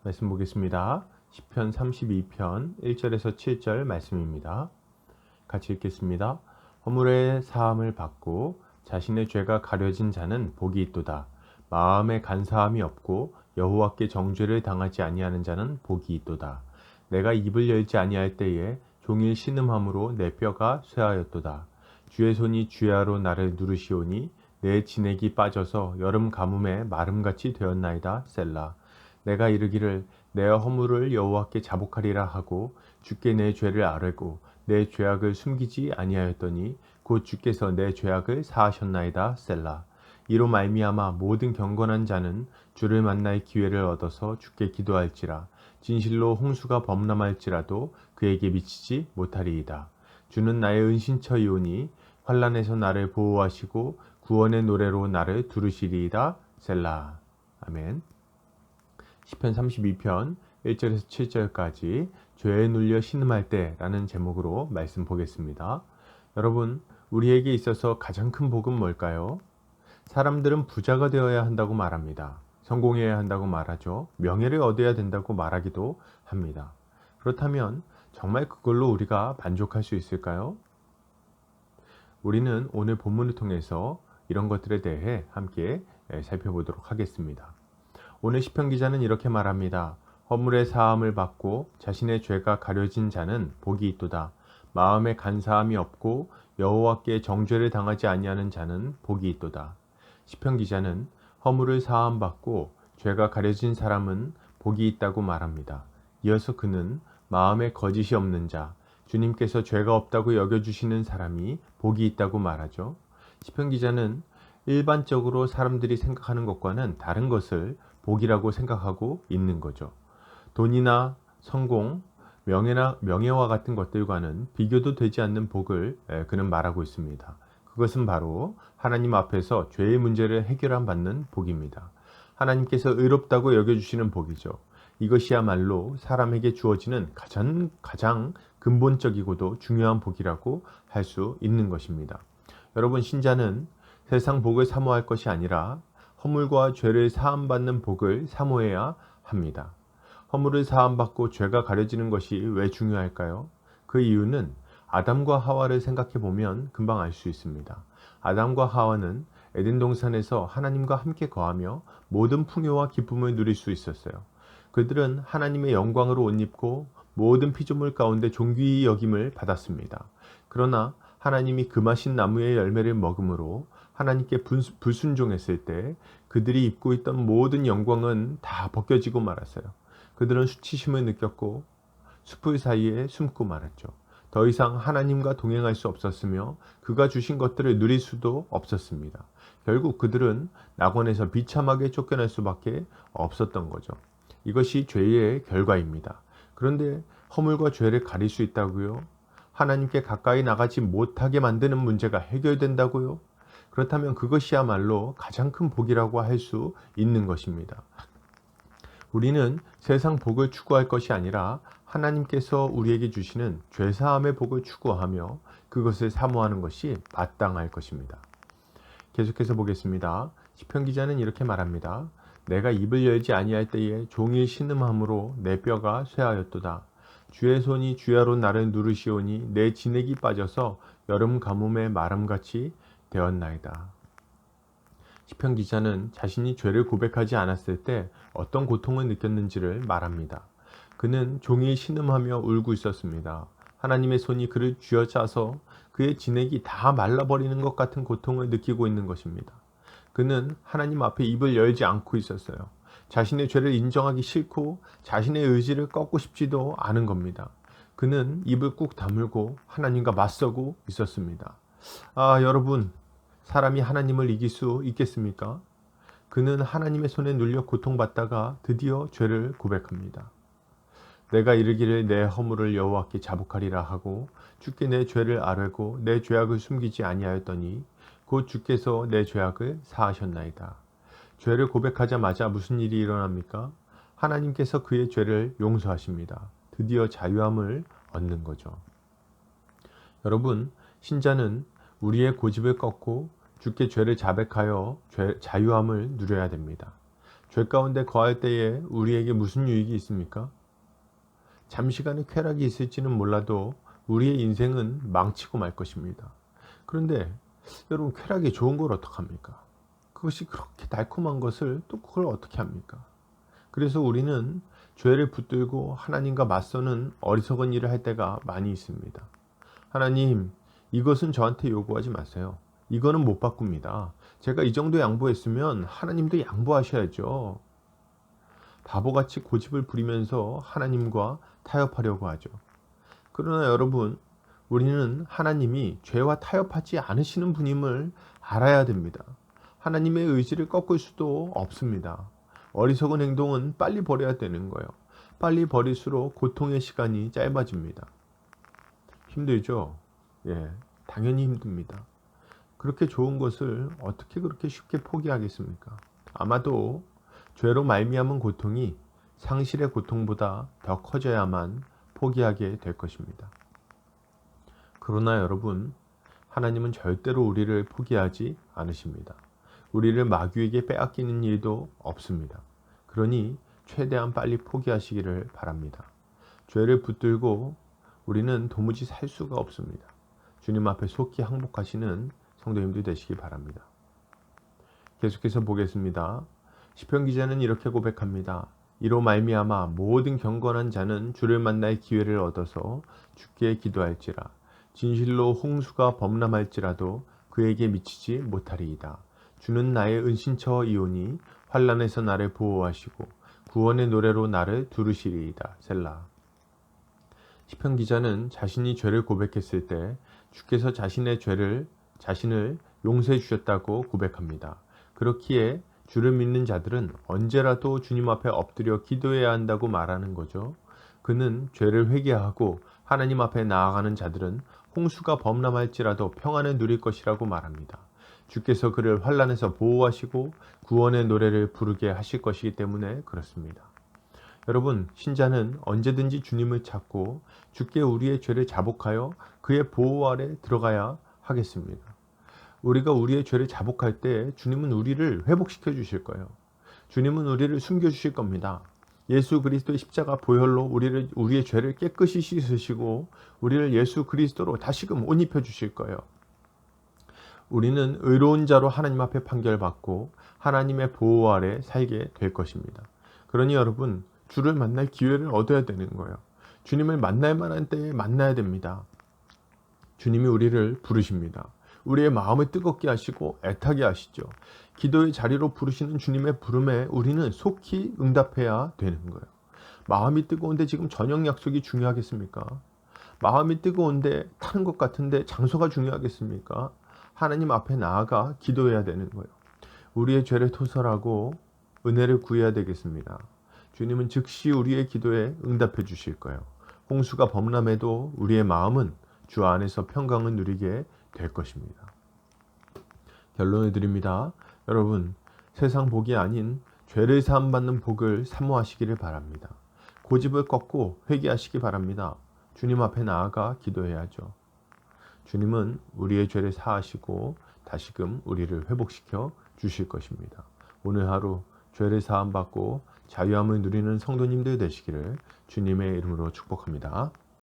말씀 보겠습니다. 시편 32편 1절에서 7절 말씀입니다. 같이 읽겠습니다. 허물의 사함을 받고 자신의 죄가 가려진 자는 복이 있도다. 마음에 간사함이 없고 여호와께 정죄를 당하지 아니하는 자는 복이 있도다. 내가 입을 열지 아니할 때에 종일 신음함으로 내 뼈가 쇠하였도다. 주의 손이 주야로 나를 누르시오니 내 진액이 빠져서 여름 가뭄에 마름같이 되었나이다. 셀라. 내가 이르기를 내 허물을 여호와께 자복하리라 하고 주께 내 죄를 아뢰고 내 죄악을 숨기지 아니하였더니 곧 주께서 내 죄악을 사하셨나이다. 셀라. 이로 말미암아 모든 경건한 자는 주를 만날 기회를 얻어서 주께 기도할지라. 진실로 홍수가 범람할지라도 그에게 미치지 못하리이다. 주는 나의 은신처이오니 환난에서 나를 보호하시고 구원의 노래로 나를 두르시리이다. 셀라. 아멘. 시편 32편 1절에서 7절까지 죄에 눌려 신음할 때라는 제목으로 말씀 보겠습니다. 여러분, 우리에게 있어서 가장 큰 복은 뭘까요? 사람들은 부자가 되어야 한다고 말합니다. 성공해야 한다고 말하죠. 명예를 얻어야 된다고 말하기도 합니다. 그렇다면 정말 그걸로 우리가 만족할 수 있을까요? 우리는 오늘 본문을 통해서 이런 것들에 대해 함께 살펴보도록 하겠습니다. 오늘 시편 기자는 이렇게 말합니다. 허물의 사함을 받고 자신의 죄가 가려진 자는 복이 있도다. 마음에 간사함이 없고 여호와께 정죄를 당하지 아니하는 자는 복이 있도다. 시편 기자는 허물을 사함 받고 죄가 가려진 사람은 복이 있다고 말합니다. 이어서 그는 마음에 거짓이 없는 자, 주님께서 죄가 없다고 여겨주시는 사람이 복이 있다고 말하죠. 시편 기자는 일반적으로 사람들이 생각하는 것과는 다른 것을 복이라고 생각하고 있는 거죠. 돈이나 성공, 명예와 같은 것들과는 비교도 되지 않는 복을 그는 말하고 있습니다. 그것은 바로 하나님 앞에서 죄의 문제를 해결함 받는 복입니다. 하나님께서 의롭다고 여겨주시는 복이죠. 이것이야말로 사람에게 주어지는 가장 근본적이고도 중요한 복이라고 할 수 있는 것입니다. 여러분, 신자는 세상 복을 사모할 것이 아니라 허물과 죄를 사함받는 복을 사모해야 합니다. 허물을 사함받고 죄가 가려지는 것이 왜 중요할까요? 그 이유는 아담과 하와를 생각해 보면 금방 알 수 있습니다. 아담과 하와는 에덴 동산에서 하나님과 함께 거하며 모든 풍요와 기쁨을 누릴 수 있었어요. 그들은 하나님의 영광으로 옷 입고 모든 피조물 가운데 존귀히 여김을 받았습니다. 그러나 하나님이 금하신 나무의 열매를 먹음으로 하나님께 불순종했을 때 그들이 입고 있던 모든 영광은 다 벗겨지고 말았어요. 그들은 수치심을 느꼈고 숲을 사이에 숨고 말았죠. 더 이상 하나님과 동행할 수 없었으며 그가 주신 것들을 누릴 수도 없었습니다. 결국 그들은 낙원에서 비참하게 쫓겨날 수밖에 없었던 거죠. 이것이 죄의 결과입니다. 그런데 허물과 죄를 가릴 수 있다고요? 하나님께 가까이 나가지 못하게 만드는 문제가 해결된다고요? 그렇다면 그것이야말로 가장 큰 복이라고 할 수 있는 것입니다. 우리는 세상 복을 추구할 것이 아니라 하나님께서 우리에게 주시는 죄사함의 복을 추구하며 그것을 사모하는 것이 마땅할 것입니다. 계속해서 보겠습니다. 시편 기자는 이렇게 말합니다. 내가 입을 열지 아니할 때에 종일 신음함으로 내 뼈가 쇠하였도다. 주의 손이 주야로 나를 누르시오니 내 진액이 빠져서 여름 가뭄에 마름같이 되었나이다. 시편 기자는 자신이 죄를 고백하지 않았을 때 어떤 고통을 느꼈는지를 말합니다. 그는 종일 신음하며 울고 있었습니다. 하나님의 손이 그를 쥐어짜서 그의 진액이 다 말라버리는 것 같은 고통을 느끼고 있는 것입니다. 그는 하나님 앞에 입을 열지 않고 있었어요. 자신의 죄를 인정하기 싫고 자신의 의지를 꺾고 싶지도 않은 겁니다. 그는 입을 꾹 다물고 하나님과 맞서고 있었습니다. 여러분, 사람이 하나님을 이길 수 있겠습니까? 그는 하나님의 손에 눌려 고통받다가 드디어 죄를 고백합니다. 내가 이르기를 내 허물을 여호와께 자복하리라 하고 주께 내 죄를 아뢰고 내 죄악을 숨기지 아니하였더니 곧 주께서 내 죄악을 사하셨나이다. 죄를 고백하자마자 무슨 일이 일어납니까? 하나님께서 그의 죄를 용서하십니다. 드디어 자유함을 얻는 거죠. 여러분, 신자는 우리의 고집을 꺾고 주께 죄를 자백하여 자유함을 누려야 됩니다. 죄 가운데 거할 때에 우리에게 무슨 유익이 있습니까? 잠시간의 쾌락이 있을지는 몰라도 우리의 인생은 망치고 말 것입니다. 그런데 여러분, 쾌락이 좋은 걸 어떡합니까? 그것이 그렇게 달콤한 것을 또 그걸 어떻게 합니까? 그래서 우리는 죄를 붙들고 하나님과 맞서는 어리석은 일을 할 때가 많이 있습니다. 하나님, 이것은 저한테 요구하지 마세요. 이거는 못 바꿉니다. 제가 이 정도 양보했으면 하나님도 양보하셔야죠. 바보같이 고집을 부리면서 하나님과 타협하려고 하죠. 그러나 여러분, 우리는 하나님이 죄와 타협하지 않으시는 분임을 알아야 됩니다. 하나님의 의지를 꺾을 수도 없습니다. 어리석은 행동은 빨리 버려야 되는 거예요. 빨리 버릴수록 고통의 시간이 짧아집니다. 힘들죠? 예, 당연히 힘듭니다. 그렇게 좋은 것을 어떻게 그렇게 쉽게 포기하겠습니까? 아마도 죄로 말미암은 고통이 상실의 고통보다 더 커져야만 포기하게 될 것입니다. 그러나 여러분, 하나님은 절대로 우리를 포기하지 않으십니다. 우리를 마귀에게 빼앗기는 일도 없습니다. 그러니 최대한 빨리 포기하시기를 바랍니다. 죄를 붙들고 우리는 도무지 살 수가 없습니다. 주님 앞에 속히 항복하시는 성도님들 되시기 바랍니다. 계속해서 보겠습니다. 시편 기자는 이렇게 고백합니다. 이로 말미암아 모든 경건한 자는 주를 만날 기회를 얻어서 주께 기도할지라. 진실로 홍수가 범람할지라도 그에게 미치지 못하리이다. 주는 나의 은신처이오니 환난에서 나를 보호하시고 구원의 노래로 나를 두르시리이다. 셀라. 시편 기자는 자신이 죄를 고백했을 때 주께서 자신을 용서해 주셨다고 고백합니다. 그렇기에 주를 믿는 자들은 언제라도 주님 앞에 엎드려 기도해야 한다고 말하는 거죠. 그는 죄를 회개하고 하나님 앞에 나아가는 자들은 홍수가 범람할지라도 평안을 누릴 것이라고 말합니다. 주께서 그를 환난에서 보호하시고 구원의 노래를 부르게 하실 것이기 때문에 그렇습니다. 여러분, 신자는 언제든지 주님을 찾고 주께 우리의 죄를 자복하여 그의 보호 아래 들어가야 하겠습니다. 우리가 우리의 죄를 자복할 때 주님은 우리를 회복시켜 주실 거예요. 주님은 우리를 숨겨 주실 겁니다. 예수 그리스도의 십자가 보혈로 우리의 죄를 깨끗이 씻으시고 우리를 예수 그리스도로 다시금 옷 입혀 주실 거예요. 우리는 의로운 자로 하나님 앞에 판결받고 하나님의 보호 아래 살게 될 것입니다. 그러니 여러분, 주를 만날 기회를 얻어야 되는 거예요. 주님을 만날 만한 때에 만나야 됩니다. 주님이 우리를 부르십니다. 우리의 마음을 뜨겁게 하시고 애타게 하시죠. 기도의 자리로 부르시는 주님의 부름에 우리는 속히 응답해야 되는 거예요. 마음이 뜨거운데 지금 저녁 약속이 중요하겠습니까? 마음이 뜨거운데 타는 것 같은데 장소가 중요하겠습니까? 하나님 앞에 나아가 기도해야 되는 거예요. 우리의 죄를 토설하고 은혜를 구해야 되겠습니다. 주님은 즉시 우리의 기도에 응답해 주실 거예요. 홍수가 범람해도 우리의 마음은 주 안에서 평강을 누리게 될 것입니다. 결론을 드립니다. 여러분, 세상 복이 아닌 죄를 사함받는 복을 사모하시기를 바랍니다. 고집을 꺾고 회개하시기 바랍니다. 주님 앞에 나아가 기도해야죠. 주님은 우리의 죄를 사하시고 다시금 우리를 회복시켜 주실 것입니다. 오늘 하루 죄를 사함받고 자유함을 누리는 성도님들 되시기를 주님의 이름으로 축복합니다.